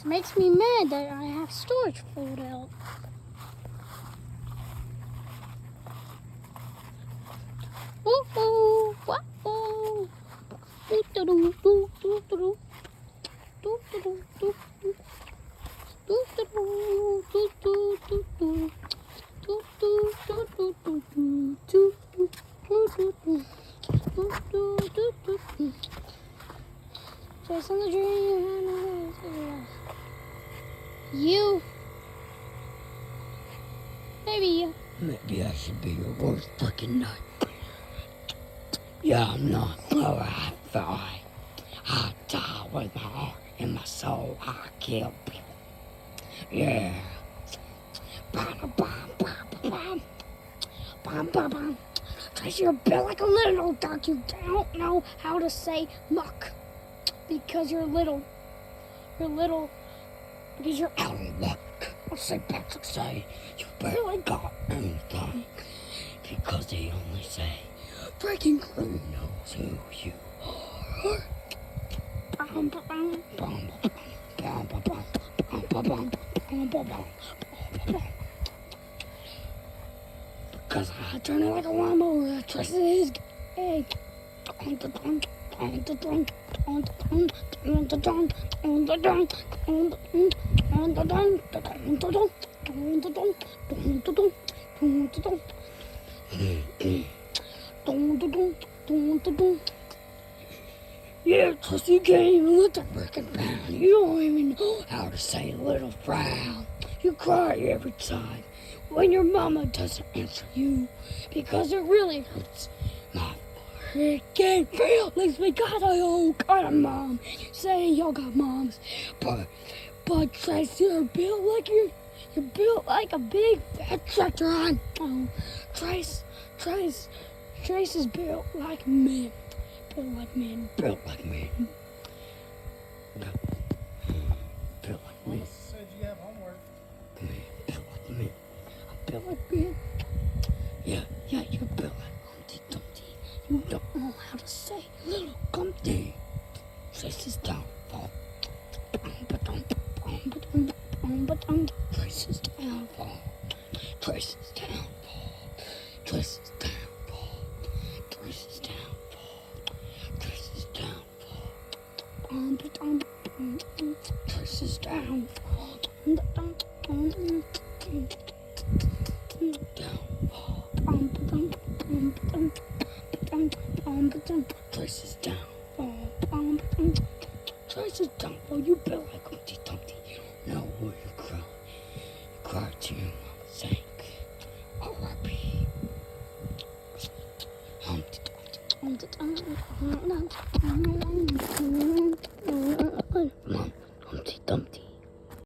It makes me mad that I have storage pulled out. Woo-hoo! Wah-hoo! Doo-doo-doo, doo-doo-doo. Doo-doo-doo, doo-doo-doo. Doo-doo-doo, doo-doo-doo. Jason the dream. You. Maybe you. Maybe I should be your worst fucking nut. Yeah, I'm not. Alright, fine. I die with my heart and my soul. I kill people. Yeah. Cause you're built like a little dog. You don't know how to say muck. Because you're little. Because you're out of luck. I'll say Patrick say, you barely got anything. Because they only say, freaking crew knows who you are. Because I turn it like a lawnmower. I trust it is gay. Yeah, cause you can't even let the frickin' pound. You don't even know how to say little frown. You cry every time when your mama doesn't answer you because it really hurts my freaking feelings because I got a mom. You say y'all got moms, but Trace, you're built like a big fat tractor on. Oh, Trace is built like men. Built like men. Built like men. Built like men. Said you have homework. Built like men. I'm built like men. Yeah, you're built like Humpty Dumpty. You don't know how to say little Humpty. Trace's downfall. Trace's downfall. Trace's downfall. Trace's downfall. Trace's downfall. Trace's downfall. Trace's downfall. Trace's downfall. Trace's downfall. You built like Humpty Dumpty. You don't know where you cry. You cry to your mama sank. R.I.P. Humpty Dumpty.